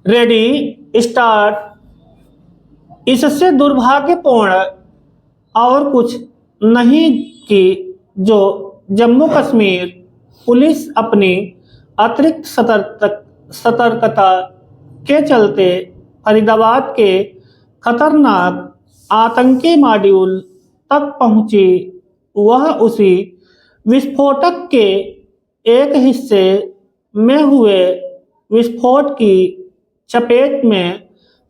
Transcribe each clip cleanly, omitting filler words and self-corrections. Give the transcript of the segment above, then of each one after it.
Ready start. इससे दुर्भाग्यपूर्ण और कुछ नहीं कि जो जम्मू कश्मीर पुलिस अपनी अतिरिक्त सतर्कता के चलते फरीदाबाद के खतरनाक आतंकी मॉड्यूल तक पहुंची। वह उसी विस्फोटक के एक हिस्से में हुए विस्फोट की चपेट में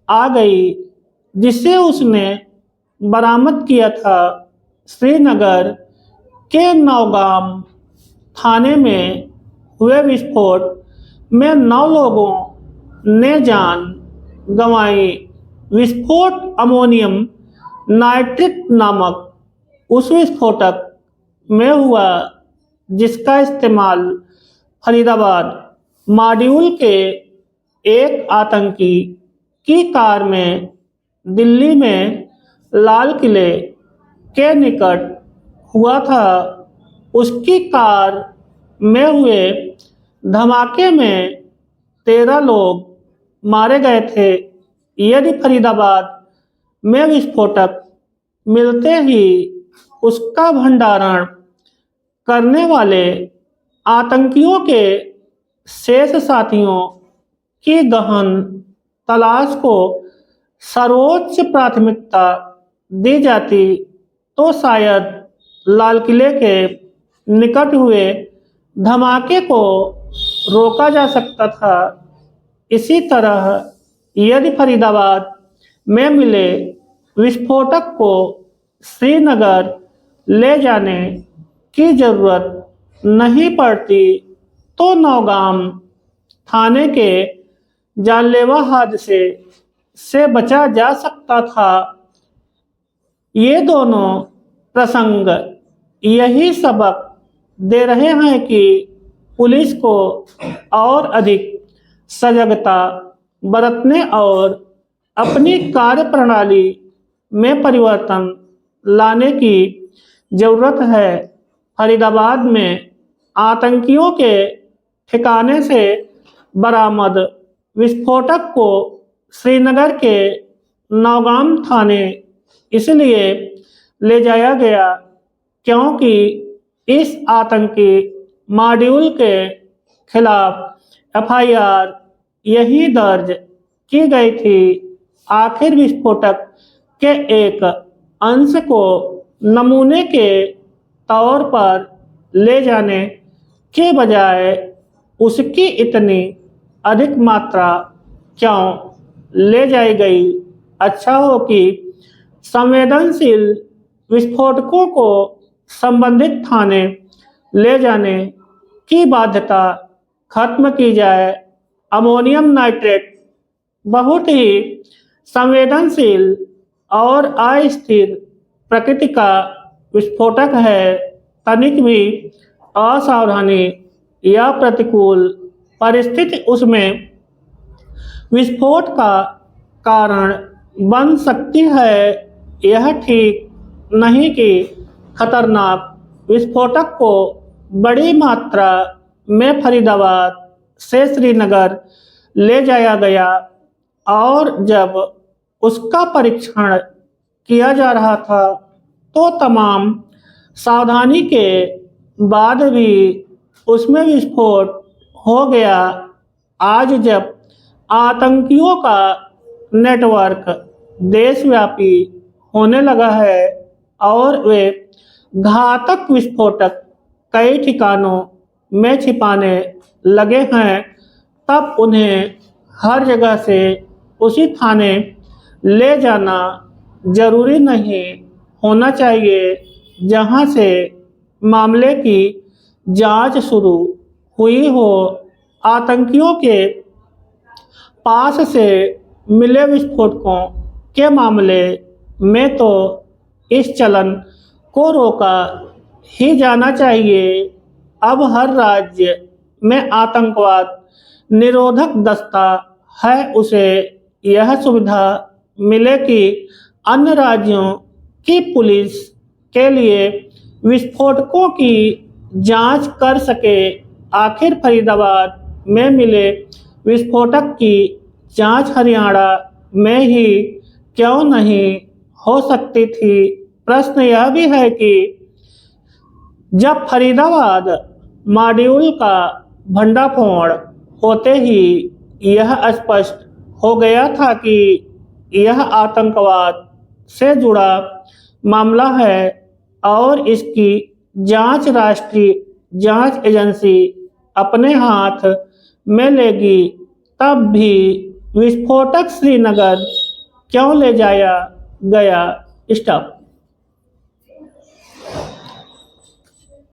आ गई जिसे उसने बरामद किया था। श्रीनगर के नौगाम थाने में हुए विस्फोट में 9 लोगों ने जान गंवाई। विस्फोट अमोनियम नाइट्रेट नामक उस विस्फोटक में हुआ जिसका इस्तेमाल फरीदाबाद मॉड्यूल के एक आतंकी की कार में दिल्ली में लाल किले के निकट हुआ था। उसकी कार में हुए धमाके में 13 लोग मारे गए थे। यदि फरीदाबाद में विस्फोटक मिलते ही उसका भंडारण करने वाले आतंकियों के शेष साथियों की गहन तलाश को सर्वोच्च प्राथमिकता दी जाती तो शायद लाल किले के निकट हुए धमाके को रोका जा सकता था। इसी तरह यदि फरीदाबाद में मिले विस्फोटक को श्रीनगर ले जाने की जरूरत नहीं पड़ती तो नौगाम थाने के जानलेवा हादसे से बचा जा सकता था। ये दोनों प्रसंग यही सबक दे रहे हैं कि पुलिस को और अधिक सजगता बरतने और अपनी कार्यप्रणाली में परिवर्तन लाने की जरूरत है। फरीदाबाद में आतंकियों के ठिकाने से बरामद विस्फोटक को श्रीनगर के नौगाम थाने इसलिए ले जाया गया क्योंकि इस आतंकी मॉड्यूल के खिलाफ एफआईआर यही दर्ज की गई थी। आखिर विस्फोटक के एक अंश को नमूने के तौर पर ले जाने के बजाय उसकी इतनी अधिक मात्रा क्यों ले जाई गई? अच्छा हो कि संवेदनशील विस्फोटकों को संबंधित थाने ले जाने की बाध्यता खत्म की जाए। अमोनियम नाइट्रेट बहुत ही संवेदनशील और अस्थिर प्रकृति का विस्फोटक है। तनिक भी असावधानी या प्रतिकूल परिस्थिति उसमें विस्फोट का कारण बन सकती है। यह ठीक नहीं कि खतरनाक विस्फोटक को बड़ी मात्रा में फरीदाबाद से श्रीनगर ले जाया गया और जब उसका परीक्षण किया जा रहा था तो तमाम सावधानी के बाद भी उसमें विस्फोट हो गया। आज जब आतंकियों का नेटवर्क देशव्यापी होने लगा है और वे घातक विस्फोटक कई ठिकानों में छिपाने लगे हैं, तब उन्हें हर जगह से उसी थाने ले जाना जरूरी नहीं होना चाहिए जहां से मामले की जांच शुरू हुई हो। आतंकियों के पास से मिले विस्फोटकों के मामले में तो इस चलन को रोका ही जाना चाहिए। अब हर राज्य में आतंकवाद निरोधक दस्ता है, उसे यह सुविधा मिले कि अन्य राज्यों की पुलिस के लिए विस्फोटकों की जांच कर सके। आखिर फरीदाबाद में मिले विस्फोटक की जांच हरियाणा में ही क्यों नहीं हो सकती थी? प्रश्न यह भी है कि जब फरीदाबाद मॉड्यूल का भंडाफोड़ होते ही यह स्पष्ट हो गया था कि यह आतंकवाद से जुड़ा मामला है और इसकी जांच राष्ट्रीय जांच एजेंसी अपने हाथ में लेगी, तब भी विस्फोटक श्रीनगर क्यों ले जाया गया? स्टॉप।